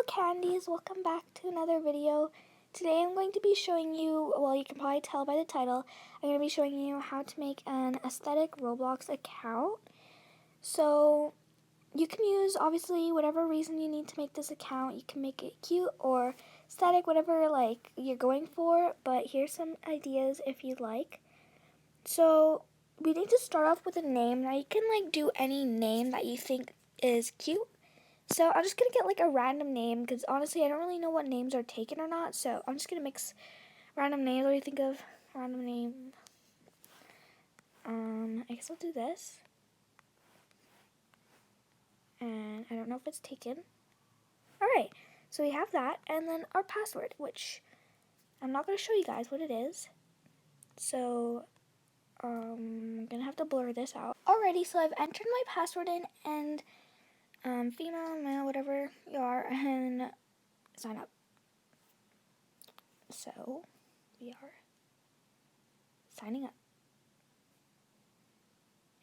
candies, welcome back to another video. Today I'm going to be showing you, well, you can probably tell by the title, I'm going to be showing you how to make an aesthetic Roblox account. So you can use obviously whatever reason you need to make this account. You can make it cute or aesthetic, whatever like you're going for, but here's some ideas if you'd like. So we need to start off with a name. Now you can like do any name that you think is cute. So I'm just going to get like a random name because honestly I don't really know what names are taken or not. So I'm just going to mix random names. What do you think of random name? I guess I'll do this. And I don't know if it's taken. Alright, so we have that. And then our password, which I'm not going to show you guys what it is. So I'm going to have to blur this out. Alrighty, so I've entered my password in and female, male, whatever you are, and sign up. So, we are signing up.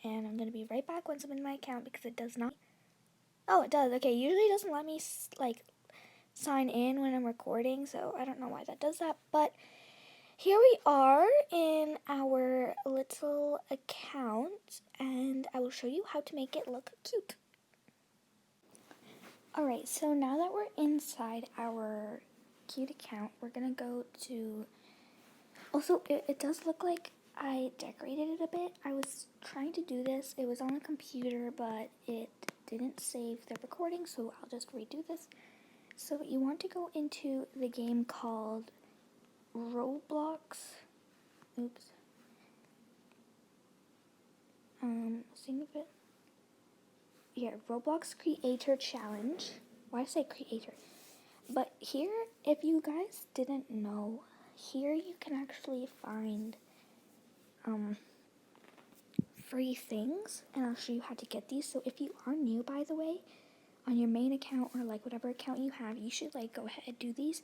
And I'm going to be right back once I'm in my account because it does not. Oh, it does. Okay, usually it doesn't let me, like, sign in when I'm recording, so I don't know why that does that. But here we are in our little account, and I will show you how to make it look cute. Alright, so now that we're inside our cute account, we're going to go to... Also, it does look like I decorated it a bit. I was trying to do this. It was on a computer, but it didn't save the recording, so I'll just redo this. So you want to go into the game called Roblox. Oops. Sing of it. Here, Roblox Creator Challenge. Why I say creator? But here, if you guys didn't know, here you can actually find free things, and I'll show you how to get these. So if you are new, by the way, on your main account or like whatever account you have, you should like go ahead and do these.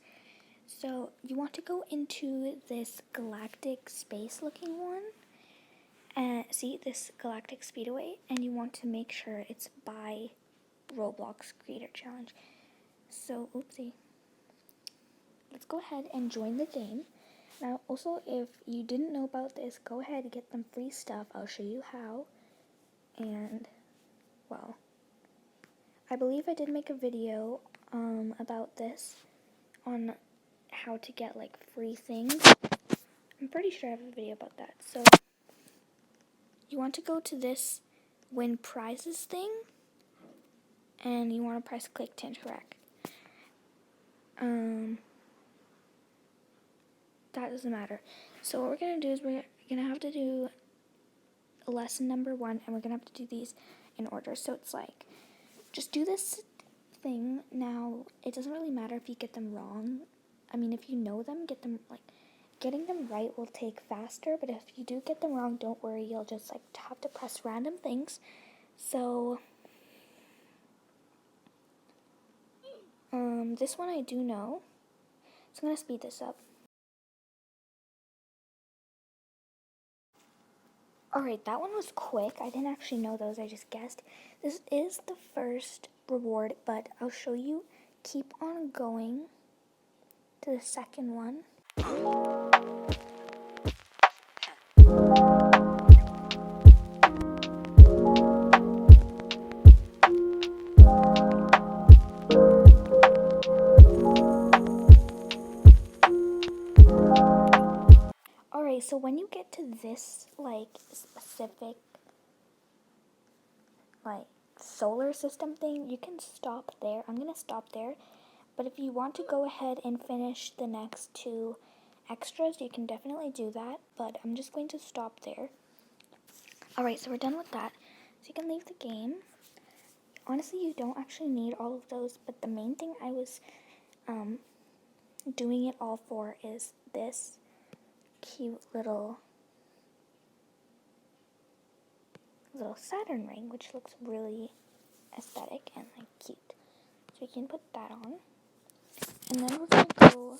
So you want to go into this galactic space looking one, and see this galactic speedway, and you want to make sure it's by Roblox Creator Challenge. So oopsie, let's go ahead and join the game. Now, also, if you didn't know about this, go ahead and get them free stuff. I'll show you how. And, well, I believe I did make a video about this on how to get, like, free things. I'm pretty sure I have a video about that. So, you want to go to this win prizes thing, and you want to press click to interact. That doesn't matter. So what we're going to do is we're going to have to do lesson number 1, and we're going to have to do these in order. So it's like, just do this thing. Now, it doesn't really matter if you get them wrong. I mean, if you know them, get them, like, getting them right will take faster, but if you do get them wrong, don't worry. You'll just, like, have to press random things. So, this one I do know. So I'm going to speed this up. Alright, that one was quick. I didn't actually know those, I just guessed. This is the first reward, but I'll show you. Keep on going to the second one. Alright, so when you get to this, like, specific, like, solar system thing, you can stop there. I'm going to stop there. But if you want to go ahead and finish the next 2 extras, you can definitely do that. But I'm just going to stop there. Alright, so we're done with that. So you can leave the game. Honestly, you don't actually need all of those. But the main thing I was doing it all for is this cute little Saturn ring, which looks really aesthetic and like cute. So you can put that on. And then we're going to go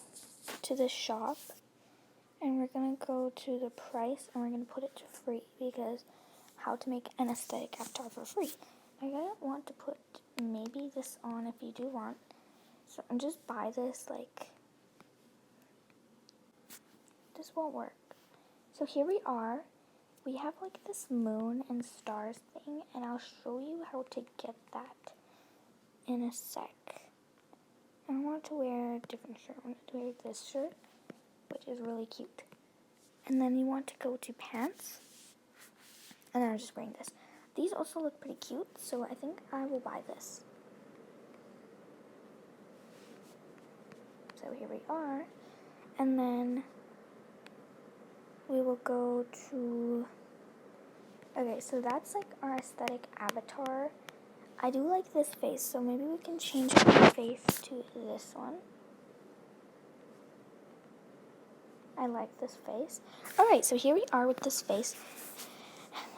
to the shop, and we're going to go to the price, and we're going to put it to free, because how to make an aesthetic avatar for free. I don't want to put maybe this on if you do want. So I'm just buy this, like, this won't work. So here we are. We have like this moon and stars thing, and I'll show you how to get that in a sec. I want to wear a different shirt. I want to wear this shirt, which is really cute. And then you want to go to pants, and then I'm just wearing this. These also look pretty cute, so I think I will buy this. So here we are, and then we will go to, okay, so that's like our aesthetic avatar. I do like this face, so maybe we can change our face to this one. I like this face. Alright, so here we are with this face.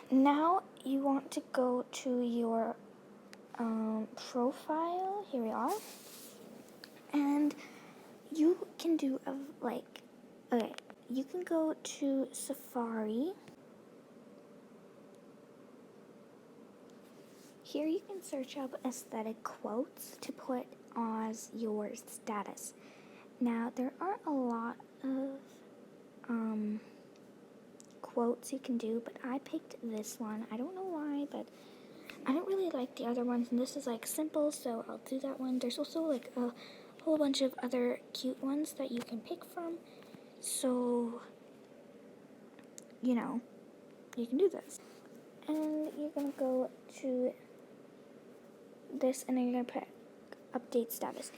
Now you want to go to your profile. Here we are. And you can do okay, you can go to Safari. Here you can search up aesthetic quotes to put as your status. Now there aren't a lot of quotes you can do, but I picked this one. I don't know why, but I don't really like the other ones, and this is like simple, so I'll do that one. There's also like a whole bunch of other cute ones that you can pick from, so you know, you can do this. And you're gonna go to this, and then you're gonna put update status.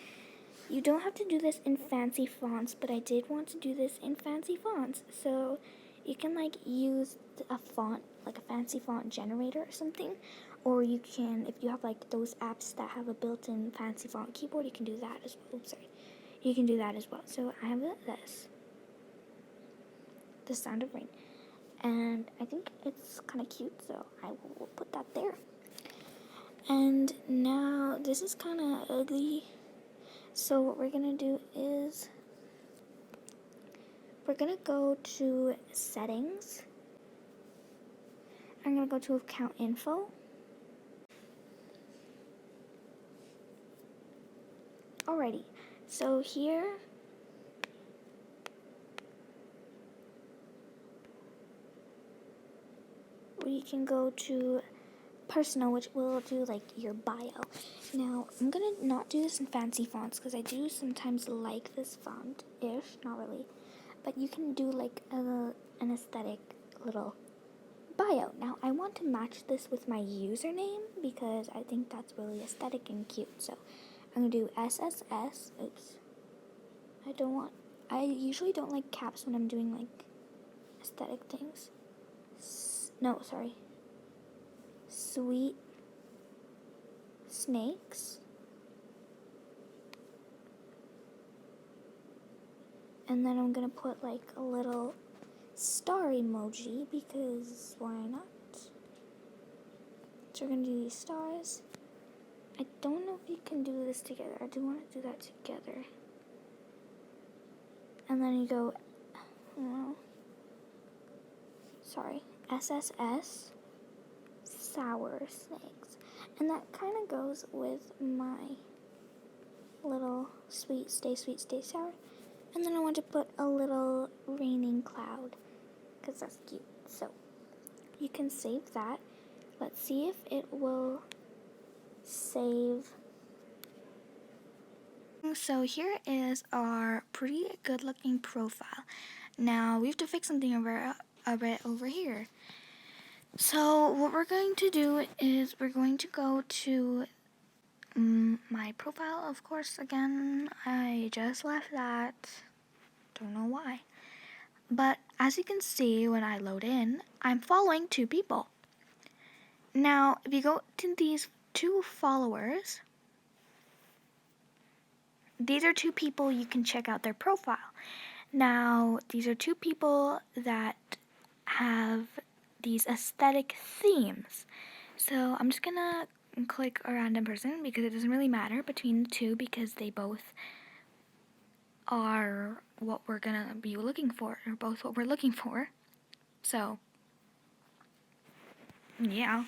You don't have to do this in fancy fonts, but I did want to do this in fancy fonts, so you can like use a font, like a fancy font generator or something, or you can, if you have like those apps that have a built-in fancy font keyboard, you can do that as well. Oops, sorry. You can do that as well. So I have this, The Sound of Rain, and I think it's kind of cute, so I will put that there. And now this is kind of ugly, so what we're gonna do is we're gonna go to settings. I'm gonna go to account info. Alrighty, so here we can go to personal, which will do like your bio. Now I'm gonna not do this in fancy fonts because I do sometimes like this font-ish, not really, but you can do like an aesthetic little bio. Now I want to match this with my username because I think that's really aesthetic and cute. So I'm gonna do SSS. Oops. I usually don't like caps when I'm doing like aesthetic things. No, sorry. Sweet snakes. And then I'm gonna put like a little star emoji because why not? So we're gonna do these stars. I don't know if you can do this together. I do want to do that together. And then you go, sorry, SSS, sour snakes. And that kind of goes with my little sweet, stay sour. And then I want to put a little raining cloud because that's cute. So you can save that. Let's see if it will save. So here is our pretty good looking profile. Now we have to fix something a bit over here. So what we're going to do is we're going to go to my profile, of course. Again, I just left that. Don't know why. But as you can see when I load in, I'm following 2 people. Now, if you go to these 2 followers, these are 2 people you can check out their profile. Now, these are 2 people that have these aesthetic themes. So I'm just gonna click a random person because it doesn't really matter between the 2 because they both are what we're gonna be looking for, or both what we're looking for. So, yeah.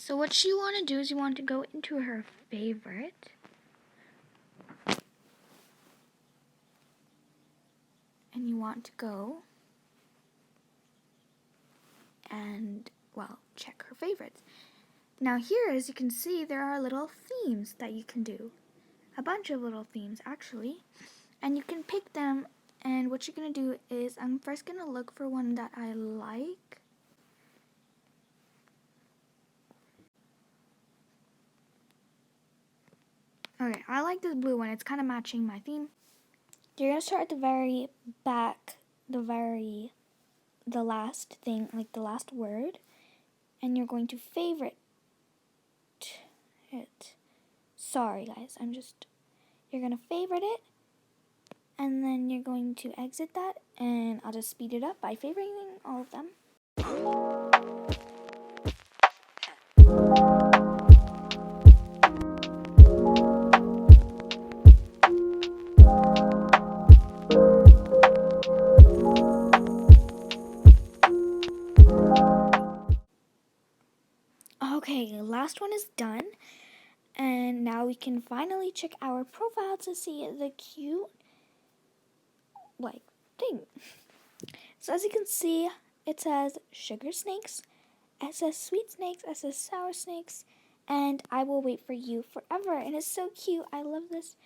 So what you want to do is you want to go into her favorite. And you want to go and, well, check her favorites. Now here, as you can see, there are little themes that you can do. A bunch of little themes, actually. And you can pick them, and what you're going to do is, I'm first going to look for one that I like. Okay, I like this blue one. It's kind of matching my theme. You're going to start at the very back, the last thing, like the last word. And you're going to favorite it. Sorry, guys. You're going to favorite it. And then you're going to exit that. And I'll just speed it up by favoriting all of them. Okay, last one is done. And now we can finally check our profile to see the cute, like, thing. So as you can see, it says sugar snakes, it says sweet snakes, it says sour snakes, and I will wait for you forever. And it's so cute. I love this.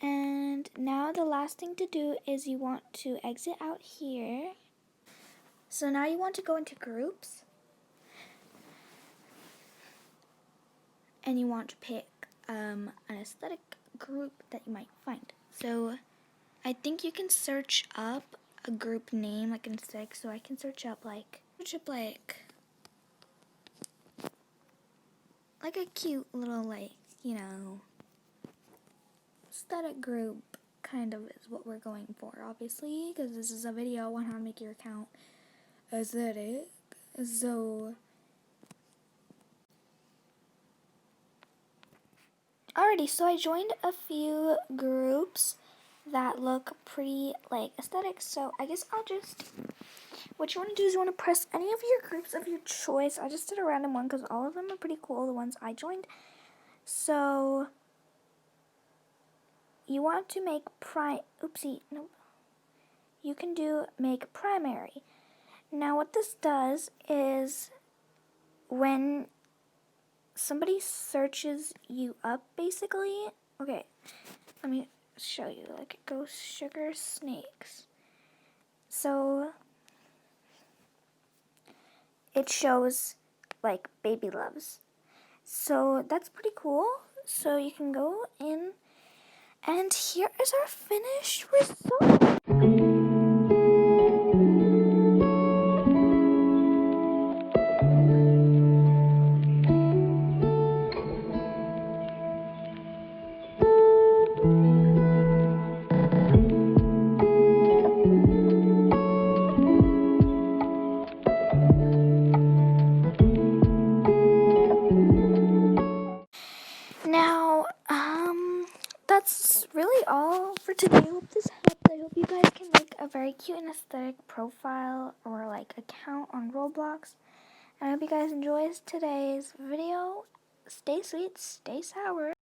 And now the last thing to do is you want to exit out here. So now you want to go into groups. And you want to pick an aesthetic group that you might find. So I think you can search up a group name like an aesthetic. So I can search up like a cute little, like, you know, aesthetic group kind of is what we're going for, obviously, because this is a video on how to make your account aesthetic. So alrighty, so I joined a few groups that look pretty, like, aesthetic. So I guess what you want to do is you want to press any of your groups of your choice. I just did a random one because all of them are pretty cool, the ones I joined. So you want to make you can do make primary. Now what this does is when somebody searches you up, basically, okay, let me show you, like, it goes sugar snakes. So it shows, like, baby loves. So that's pretty cool. So you can go in, and here is our finished result. Now, that's really all for today. I hope this helped. I hope you guys can make a very cute and aesthetic profile or, like, account on Roblox. And I hope you guys enjoyed today's video. Stay sweet, stay sour.